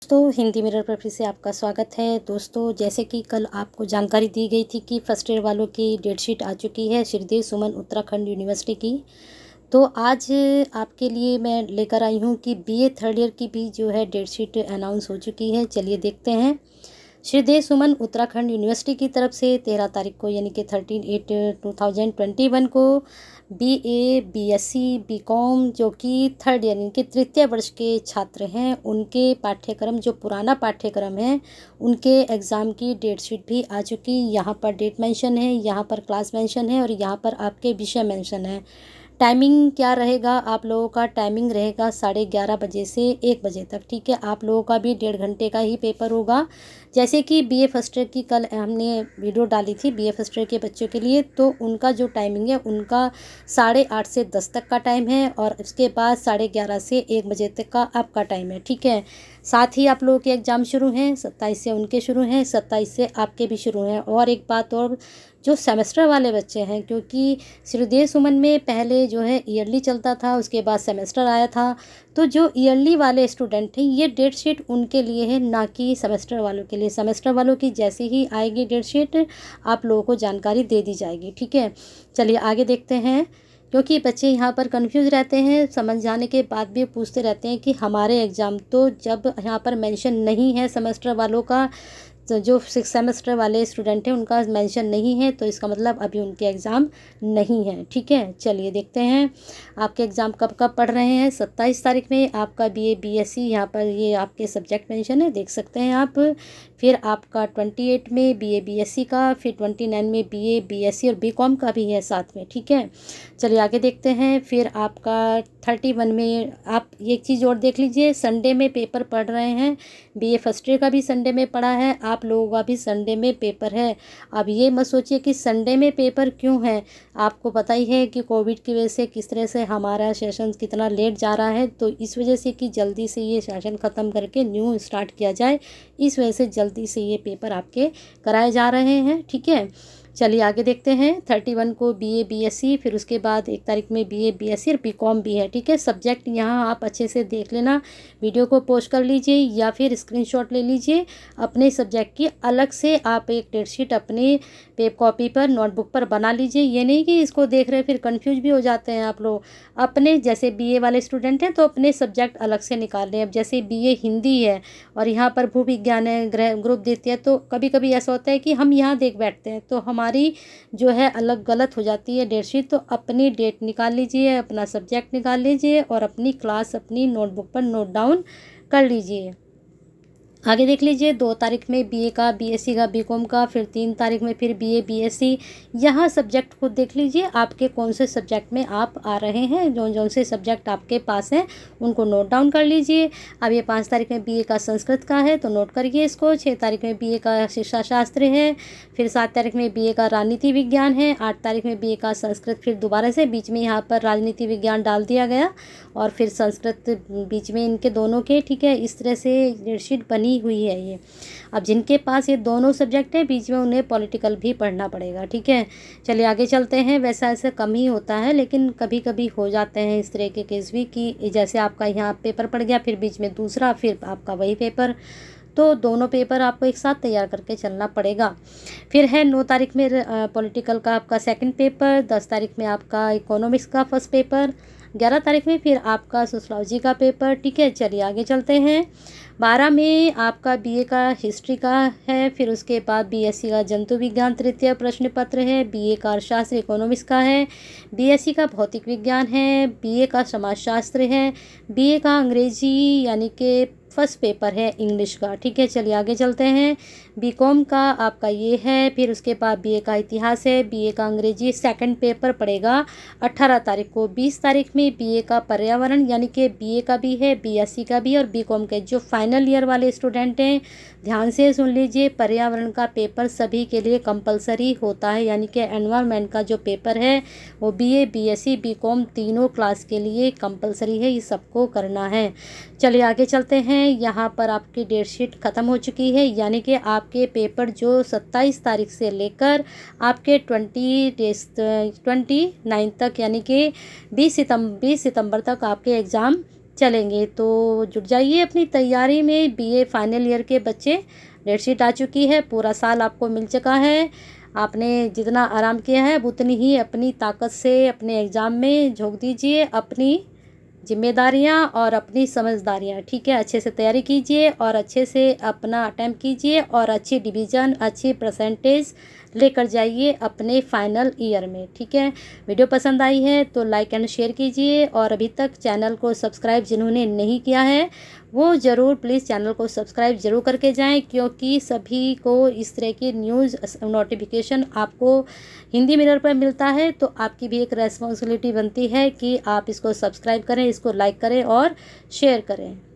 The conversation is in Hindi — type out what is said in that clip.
दोस्तों, हिंदी मिरर पर फिर से आपका स्वागत है। दोस्तों, जैसे कि कल आपको जानकारी दी गई थी कि फर्स्ट ईयर वालों की डेट शीट आ चुकी है श्रीदेव सुमन उत्तराखंड यूनिवर्सिटी की। तो आज आपके लिए मैं लेकर आई हूँ कि बीए थर्ड ईयर की भी जो है डेट शीट अनाउंस हो चुकी है। चलिए देखते हैं। श्रीदेव सुमन उत्तराखंड यूनिवर्सिटी की तरफ से 13 तारीख को यानी कि 13/8/2021 को बीए, बीएससी, बीकॉम जो कि थर्ड ईयर यानी कि तृतीय वर्ष के छात्र हैं, उनके पाठ्यक्रम जो पुराना पाठ्यक्रम है उनके एग्ज़ाम की डेट शीट भी आ चुकी। यहाँ पर डेट मेंशन है, यहाँ पर क्लास मेंशन है और यहाँ पर आपके विषय मेंशन है। टाइमिंग क्या रहेगा आप लोगों का? टाइमिंग रहेगा 11:30 बजे से 1 बजे तक। ठीक है, आप लोगों का भी 1.5 घंटे का ही पेपर होगा। जैसे कि बीए फर्स्ट ईयर की कल हमने वीडियो डाली थी बीए फर्स्ट ईयर के बच्चों के लिए, तो उनका जो टाइमिंग है उनका 8:30 से 10 तक का टाइम है और उसके बाद 11:30 से 1 बजे तक का आपका टाइम है। ठीक है, साथ ही आप लोगों के एग्ज़ाम शुरू हैं, 27 से उनके शुरू हैं, 27 से आपके भी शुरू हैं। और एक बात और, जो सेमेस्टर वाले बच्चे हैं, क्योंकि श्रीदेव सुमन में पहले जो है ईयरली चलता था, उसके बाद सेमेस्टर आया था, तो जो ईयरली वाले स्टूडेंट हैं ये डेट शीट उनके लिए है, ना कि सेमेस्टर वालों के लिए। सेमेस्टर वालों की जैसे ही आएगी डेट शीट आप लोगों को जानकारी दे दी जाएगी। ठीक है, चलिए आगे देखते हैं। क्योंकि बच्चे यहाँ पर कंफ्यूज रहते हैं, समझ जाने के बाद भी पूछते रहते हैं कि हमारे एग्ज़ाम तो जब यहाँ पर मेंशन नहीं है सेमेस्टर वालों का, तो जो 6 सेमेस्टर वाले स्टूडेंट हैं उनका मेंशन नहीं है, तो इसका मतलब अभी उनके एग्ज़ाम नहीं है। ठीक है, चलिए देखते हैं आपके एग्ज़ाम कब कब पढ़ रहे हैं। 27 तारीख में आपका बीए बीएससी, यहाँ पर ये आपके सब्जेक्ट मेंशन है, देख सकते हैं आप। फिर आपका 28 में बीए बीएससी का, फिर 29 में बीए बीएससी और बीकॉम का भी है साथ में। ठीक है, चलिए आगे देखते हैं। फिर आपका 31 में आप एक चीज़ और देख लीजिए, संडे में पेपर पढ़ रहे हैं। बीए फर्स्ट ईयर का भी संडे में पढ़ा है, आप लोगों का भी संडे में पेपर है। अब ये मत सोचिए कि संडे में पेपर क्यों है, आपको पता ही है कि कोविड की वजह से किस तरह से हमारा सेशन कितना लेट जा रहा है, तो इस वजह से कि जल्दी से ये सेशन ख़त्म करके न्यू स्टार्ट किया जाए, इस वजह से जल्दी से ये पेपर आपके कराए जा रहे हैं। ठीक है, चलिए आगे देखते हैं। 31 को बीए बीएससी, फिर उसके बाद 1 तारीख में बीए बीएससी और बीकॉम भी है। ठीक है, सब्जेक्ट यहाँ आप अच्छे से देख लेना, वीडियो को पोस्ट कर लीजिए या फिर स्क्रीनशॉट ले लीजिए अपने सब्जेक्ट की। अलग से आप एक डेट शीट अपने पेप कॉपी पर नोटबुक पर बना लीजिए। ये नहीं कि इसको देख रहे फिर कन्फ्यूज भी हो जाते हैं आप लोग। अपने जैसे बीए वाले स्टूडेंट हैं तो अपने सब्जेक्ट अलग से निकाल लें। अब जैसे बीए हिंदी है और यहाँ पर भू विज्ञान है, ग्रुप देती है, तो कभी कभी ऐसा होता है कि हम यहाँ देख बैठते हैं तो हमारी जो है अलग गलत हो जाती है डेट शीट। तो अपनी डेट निकाल लीजिए, अपना सब्जेक्ट निकाल लीजिए और अपनी क्लास अपनी नोटबुक पर नोट डाउन कर लीजिए। आगे देख लीजिए, 2 तारीख में बीए का, बीएससी का, बीकॉम का, फिर 3 तारीख में फिर बीए बीएससी। यहाँ सब्जेक्ट खुद देख लीजिए आपके कौन से सब्जेक्ट में आप आ रहे हैं, जो से सब्जेक्ट आपके पास हैं उनको नोट डाउन कर लीजिए। अब ये 5 तारीख में बीए का संस्कृत का है तो नोट करिए इसको। 6 तारीख में बीए का शिक्षा शास्त्र है, फिर 7 तारीख में बीए का राजनीति विज्ञान है, 8 तारीख में बीए का संस्कृत, फिर दोबारा से बीच में यहाँ पर राजनीति विज्ञान डाल दिया गया और फिर संस्कृत बीच में इनके दोनों के। ठीक है, इस तरह से डेट शीट बनी हुई है ये। अब जिनके पास ये दोनों सब्जेक्ट हैं बीच में उन्हें पॉलिटिकल भी पढ़ना पड़ेगा। ठीक है, चलिए आगे चलते हैं। वैसा ऐसे कम ही होता है लेकिन कभी कभी हो जाते हैं इस तरह के केस भी कि जैसे आपका यहाँ पेपर पड़ गया फिर बीच में दूसरा, फिर आपका वही पेपर, तो दोनों पेपर आपको एक साथ तैयार करके चलना पड़ेगा। फिर है 9 तारीख में पॉलिटिकल का आपका सेकंड पेपर, 10 तारीख में आपका इकोनॉमिक्स का फर्स्ट पेपर, 11 तारीख में फिर आपका सोशलॉजी का पेपर। ठीक है, चलिए आगे चलते हैं। 12 में आपका बीए का हिस्ट्री का है, फिर उसके बाद बीएससी का जंतु विज्ञान तृतीय प्रश्न पत्र है, बीए का अर्थशास्त्र इकोनॉमिक्स का है, बीएससी का भौतिक विज्ञान है, बीए का समाजशास्त्र है, बीए का अंग्रेजी यानी कि फर्स्ट पेपर है इंग्लिश का। ठीक है, चलिए आगे चलते हैं। बीकॉम का आपका ये है, फिर उसके बाद बीए का इतिहास है, बीए का अंग्रेजी सेकंड पेपर पड़ेगा 18 तारीख को। 20 तारीख में बीए का पर्यावरण यानी कि बीए का भी है, बीएससी का भी और बीकॉम के। जो फाइनल ईयर वाले स्टूडेंट हैं ध्यान से सुन लीजिए, पर्यावरण का पेपर सभी के लिए कंपलसरी होता है, यानी कि एनवायरनमेंट का जो पेपर है वो बीए बीएससी बीकॉम तीनों क्लास के लिए कंपलसरी है, ये सबको करना है। चलिए आगे चलते हैं। यहाँ पर आपकी डेट शीट ख़त्म हो चुकी है, यानी कि आपके पेपर जो 27 तारीख से लेकर आपके 29 तक यानी कि 20 सितंबर तक आपके एग्ज़ाम चलेंगे। तो जुट जाइए अपनी तैयारी में। बीए फाइनल ईयर के बच्चे, डेट शीट आ चुकी है, पूरा साल आपको मिल चुका है। आपने जितना आराम किया है उतनी ही अपनी ताकत से अपने एग्ज़ाम में झोंक दीजिए, अपनी जिम्मेदारियां और अपनी समझदारियां, ठीक है। अच्छे से तैयारी कीजिए और अच्छे से अपना अटेम्प्ट कीजिए और अच्छी डिवीज़न, अच्छी परसेंटेज लेकर जाइए अपने फाइनल ईयर में, ठीक है। वीडियो पसंद आई है तो लाइक एंड शेयर कीजिए और अभी तक चैनल को सब्सक्राइब जिन्होंने नहीं किया है वो ज़रूर प्लीज़ चैनल को सब्सक्राइब ज़रूर करके जाएं, क्योंकि सभी को इस तरह की न्यूज़ नोटिफिकेशन आपको हिंदी मिरर पर मिलता है। तो आपकी भी एक रेस्पॉन्सिबिलिटी बनती है कि आप इसको सब्सक्राइब करें, इसको लाइक करें और शेयर करें।